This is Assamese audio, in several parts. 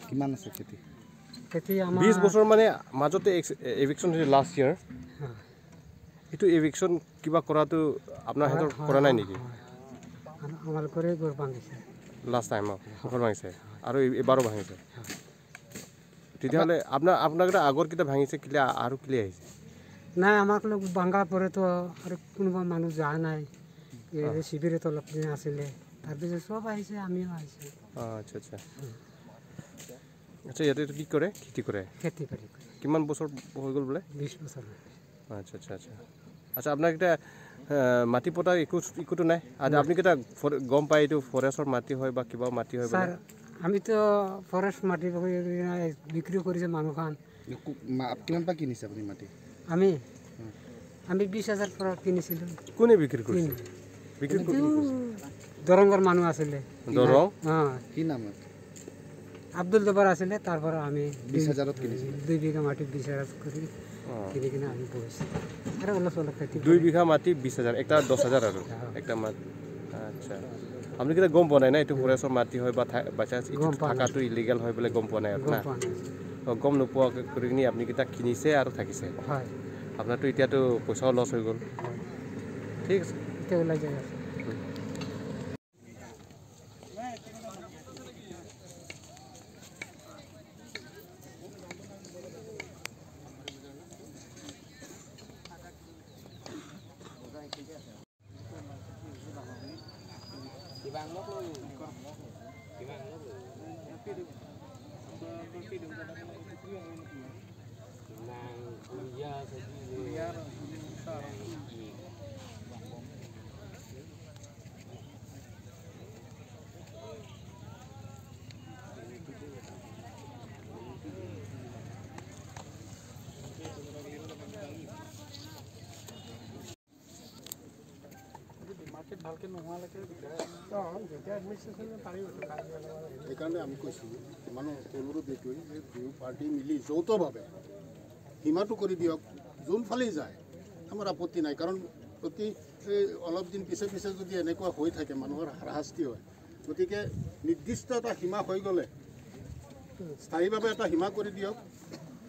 কিমান আছে খেতি? খেতি আমাৰ 20 বছৰ মানে মাজতে এভিকশন হৈছে লাষ্ট ইয়াৰ। এটো এভিকশন কিবা কৰাটো আপোনাৰ হাতত কৰা নাই নেকি? আমাৰ কৰে ঘৰ ভাঙিছে লাষ্ট টাইম ঘৰ ভাঙিছে আৰু এবাৰো ভাঙিছে। তেতিয়াহ'লে আপোনাক আগৰ কিটা ভাঙিছে কিলে আৰু কিলে আহিছে? নাই আমাক লোক ভাঙা পৰেতো আৰু কোনোবা মানুহ যোৱা নাই শিবিৰত অলপ দিন আছিলে তাৰপিছত চব আহিছে আমিও আহিছোঁ। আচ্ছা আচ্ছা আচ্ছা ইয়াতে কি কৰে? খেতি কৰে। খেতি কৰি কিমান বছৰ হৈ গ'ল বোলে? 20 বছৰ। আচ্ছা আচ্ছা আচ্ছা আচ্ছা আপোনাক এটা মাটি পটা একোটো নাই আৰু আপুনি কেইটা গম পায় এইটো ফৰেষ্টৰ মাটি হয় বা কিবা মাটি হয়? স্যাৰ আমিতো ফৰেষ্ট মাটি বিক্ৰী কৰিছে মানুহখন। কিমান পা কিনিছে আপুনি মাটি? আমি 20,000 পৰা কিনিছিলোঁ। কোনে বিক্ৰী কৰিছে? বিক্ৰী দৰঙৰ মানুহ আছিলে। দৰং? কি নাম? আব্দুল জব্বাৰ আছিলে। তাৰ পৰা আমি 20,000ত কিনিছিলোঁ। 2 বিঘা মাটি 20,000 কৰি কিনি কিনে আমি বহিছোঁ আৰু অলপ অলপ খেতি। 2 বিঘা মাটি 20,000 একটা 10,000 আৰু একটা মাটি। আচ্ছা আপুনি কিটা গম পোৱা নাই না এইটো ফৰেষ্টৰ মাটি হয় বা থাকাটো ইলিগেল হয় বোলে গম পোৱা নাই আৰু না? গম নোপোৱা কৰি কিনি আপুনি কিটা কিনিছে আৰু থাকিছে। হয় আপোনাৰতো এতিয়াতো পইচাও লছ হৈ গ'ল। ঠিক আছে এতিয়া ওলাই যায় আছে। সেইকাৰণে আমি কৈছোঁ মানুহ অনুৰোধ এইটোৱেই যে দুয়ো পাৰ্টি মিলি যৌথভাৱে সীমাটো কৰি দিয়ক। যোনফালেই যায় আমাৰ আপত্তি নাই, কাৰণ প্ৰতি অলপ দিন পিছে পিছে যদি এনেকুৱা হৈ থাকে মানুহৰ হাৰাশাস্তি হয়। গতিকে নিৰ্দিষ্ট এটা সীমা হৈ গ'লে স্থায়ীভাৱে এটা সীমা কৰি দিয়ক।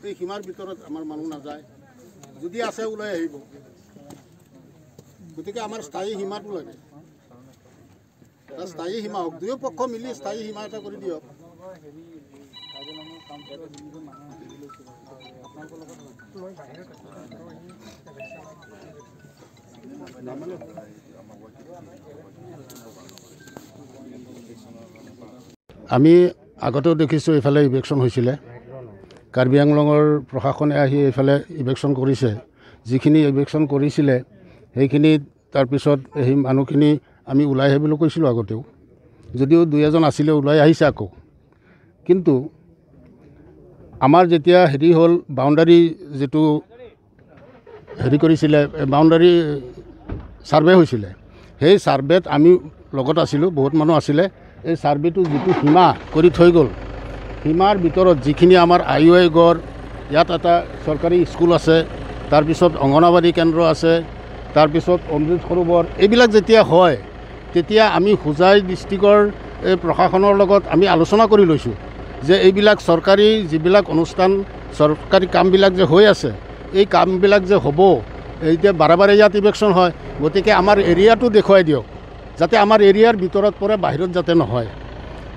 এই সীমাৰ ভিতৰত আমাৰ মানুহ নাযায়, যদি আছে ওলাই আহিব। গতিকে আমাৰ স্থায়ী সীমাটো লাগে, এটা স্থায়ী সীমা হওক। দুয়ো পক্ষ মিলি স্থায়ী সীমা এটা কৰি দিয়ক। আমি আগতেও দেখিছোঁ এইফালে ইভেকশ্যন হৈছিলে। কাৰ্বি আংলঙৰ প্ৰশাসনে আহি এইফালে ইভেকশ্যন কৰিছে। যিখিনি ইভেকশ্যন কৰিছিলে সেইখিনি তাৰপিছত সেই মানুহখিনি আমি ওলাই আহিবলৈ কৈছিলোঁ আগতেও, যদিও 2-এজন আছিলে ওলাই আহিছে আকৌ। কিন্তু আমাৰ যেতিয়া হেৰি হ'ল বাউণ্ডাৰী যিটো হেৰি কৰিছিলে বাউণ্ডাৰী ছাৰ্ভে হৈছিলে, সেই ছাৰ্ভেত আমি লগত আছিলোঁ, বহুত মানুহ আছিলে। এই ছাৰ্ভেটো যিটো সীমা কৰি থৈ গ'ল, সীমাৰ ভিতৰত যিখিনি আমাৰ IOI গড়, ইয়াত এটা চৰকাৰী স্কুল আছে, তাৰপিছত অংগনবাদী কেন্দ্ৰ আছে, তাৰপিছত অমৃত সৰোবৰ, এইবিলাক যেতিয়া হয় তেতিয়া আমি হোজাই ডিষ্ট্ৰিক্টৰ প্ৰশাসনৰ লগত আমি আলোচনা কৰি লৈছোঁ যে এইবিলাক চৰকাৰী যিবিলাক অনুষ্ঠান চৰকাৰী কামবিলাক যে হৈ আছে, এই কামবিলাক যে হ'ব, এতিয়া বাৰে বাৰে ইয়াত ইভেকশ্যন হয়। গতিকে আমাৰ এৰিয়াটো দেখুৱাই দিয়ক, যাতে আমাৰ এৰিয়াৰ ভিতৰত পৰে, বাহিৰত যাতে নহয়।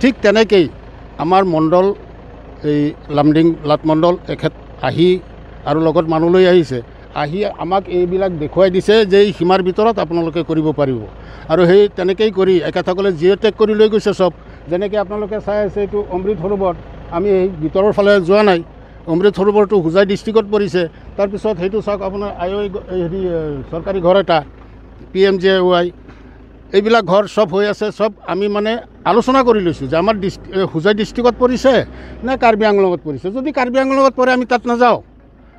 ঠিক তেনেকেই আমাৰ মণ্ডল এই লামডিং লাট মণ্ডল এখেত আহি আৰু লগত মানুহ লৈ আহিছে, আহি আমাক এইবিলাক দেখুৱাই দিছে যে এই সীমাৰ ভিতৰত আপোনালোকে কৰিব পাৰিব। আৰু সেই তেনেকেই কৰি এখেতসকলে জিঅ'টেক কৰি লৈ গৈছে চব। যেনেকৈ আপোনালোকে চাই আছে এইটো অমৃত সৰোবৰ, আমি এই ভিতৰৰ ফালে যোৱা নাই। অমৃত সৰোবৰটো হোজাই ডিষ্ট্ৰিক্টত পৰিছে। তাৰপিছত সেইটো চাওক আপোনাৰ IOI হেৰি চৰকাৰী ঘৰ এটা PMJOY, এইবিলাক ঘৰ চব হৈ আছে। চব আমি মানে আলোচনা কৰি লৈছোঁ যে আমাৰ হোজাই ডিষ্ট্ৰিক্টত পৰিছে নে কাৰ্বি আংলঙত পৰিছে। যদি কাৰ্বি আংলঙত পৰে আমি তাত নাযাওঁ,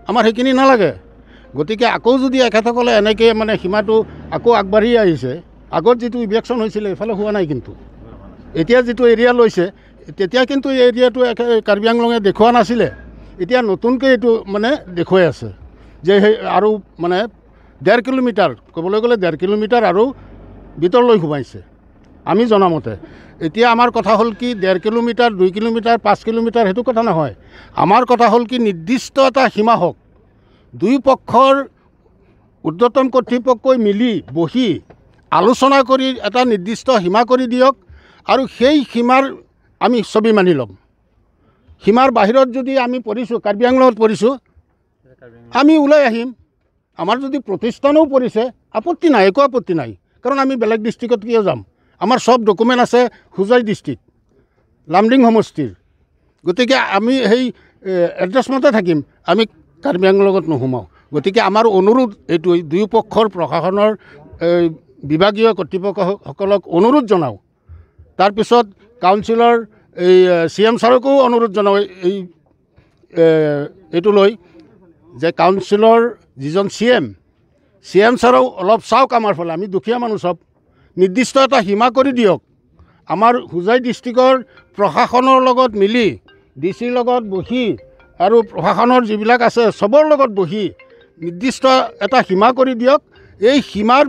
আমাৰ সেইখিনি নালাগে। গতিকে আকৌ যদি এখেতসকলে এনেকৈ মানে সীমাটো আকৌ আগবাঢ়ি আহিছে, আগত যিটো ইভেকশ্যন হৈছিলে এইফালে হোৱা নাই, কিন্তু এতিয়া যিটো এৰিয়া লৈছে, তেতিয়া কিন্তু এই এৰিয়াটো কাৰ্বি আংলঙে দেখুওৱা নাছিলে, এতিয়া নতুনকৈ এইটো মানে দেখুৱাই আছে। যে সেই আৰু মানে 1.5 কিলোমিটাৰ ক'বলৈ গ'লে 1.5 কিলোমিটাৰ আৰু ভিতৰলৈ সোমাইছে আমি জনামতে। এতিয়া আমাৰ কথা হ'ল কি 1.5 কিলোমিটাৰ 2 কিলোমিটাৰ 5 কিলোমিটাৰ সেইটো কথা নহয়। আমাৰ কথা হ'ল কি নিৰ্দিষ্ট এটা সীমা হওক, দুই পক্ষৰ ঊৰ্ধ্বতন কৰ্তৃপক্ষই মিলি বহি আলোচনা কৰি এটা নিৰ্দিষ্ট সীমা কৰি দিয়ক আৰু সেই সীমাৰ আমি ছবি মানি ল'ম। সীমাৰ বাহিৰত যদি আমি পৰিছোঁ, কাৰ্বি আংলঙত পৰিছোঁ, আমি ওলাই আহিম। আমাৰ যদি প্ৰতিষ্ঠানো পৰিছে আপত্তি নাই, একো আপত্তি নাই, কাৰণ আমি বেলেগ ডিষ্ট্ৰিক্টত কিয় যাম? আমাৰ সব ডকুমেণ্ট আছে হোজাই ডিষ্ট্ৰিক্ট লামডিং সমষ্টিৰ। গতিকে আমি সেই এড্ৰেছমতে থাকিম, আমি কাৰ্বি আংলঙত নোসোমাওঁ। গতিকে আমাৰ অনুৰোধ এইটোৱেই, দুয়োপক্ষৰ প্ৰশাসনৰ বিভাগীয় কৰ্তৃপক্ষসকলক অনুৰোধ জনাওঁ। তাৰপিছত কাউন্সিলৰ এই CM ছাৰকো অনুৰোধ জনাওঁ এইটো লৈ যে কাউন্সিলৰ যিজন CM ছাৰেও অলপ চাওক আমাৰ ফালে, আমি দুখীয়া মানুহ চব, নিৰ্দিষ্ট এটা সীমা কৰি দিয়ক। আমাৰ হোজাই ডিষ্ট্ৰিক্টৰ প্ৰশাসনৰ লগত মিলি DC লগত বহি আৰু প্ৰশাসনৰ যিবিলাক আছে চবৰ লগত বহি নিৰ্দিষ্ট এটা সীমা কৰি দিয়ক। এই সীমাৰ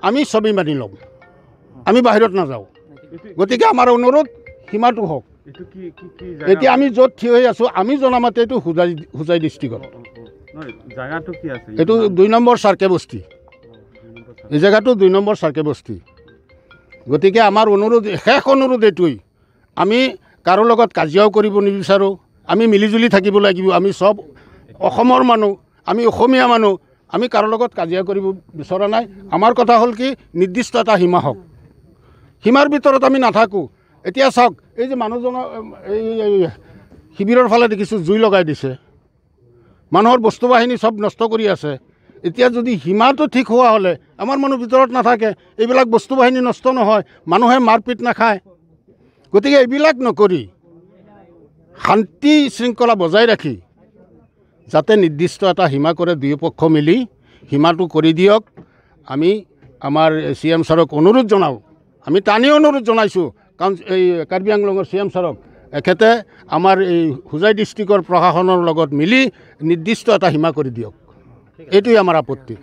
আমি ছবি মানি ল'ম, আমি বাহিৰত নাযাওঁ। গতিকে আমাৰ অনুৰোধ সীমাটো হওক। এতিয়া আমি য'ত থিয় হৈ আছোঁ আমি জনামতে এইটো হোজাই ডিষ্ট্ৰিক্টত, এইটো 2 নম্বৰ চাৰ্কে বস্তি, এই জেগাটো 2 নম্বৰ চাৰ্কে বস্তি। গতিকে আমাৰ অনুৰোধ, শেষ অনুৰোধ এইটোৱেই, আমি কাৰো লগত কাজিয়াও কৰিব নিবিচাৰোঁ, আমি মিলিজুলি থাকিব লাগিব। আমি চব অসমৰ মানুহ, আমি অসমীয়া মানুহ, আমি কাৰো লগত কাজিয়া কৰিব বিচৰা নাই। আমাৰ কথা হ'ল কি নিৰ্দিষ্ট এটা সীমা হওক, সীমাৰ ভিতৰত আমি নাথাকোঁ। এতিয়া চাওক, এই যে মানুহজনৰ এই শিবিৰৰ ফালে দেখিছোঁ জুই লগাই দিছে, মানুহৰ বস্তু বাহিনী চব নষ্ট কৰি আছে। এতিয়া যদি সীমাটো ঠিক হোৱা হ'লে আমাৰ মানুহ ভিতৰত নাথাকে, এইবিলাক বস্তু বাহিনী নষ্ট নহয়, মানুহে মাৰপিট নাখায়। গতিকে এইবিলাক নকৰি শান্তি শৃংখলা বজাই ৰাখি যাতে নিৰ্দিষ্ট এটা সীমা কৰে, দুয়োপক্ষ মিলি সীমাটো কৰি দিয়ক। আমি আমাৰ CM ছাৰক অনুৰোধ জনাওঁ, আমি টানি অনুৰোধ জনাইছোঁ এই কাৰ্বি আংলঙৰ CM ছাৰক, এখেতে আমাৰ এই হোজাই ডিষ্ট্ৰিক্টৰ প্ৰশাসনৰ লগত মিলি নিৰ্দিষ্ট এটা সীমা কৰি দিয়ক। এইটোৱে আমাৰ আপত্তি।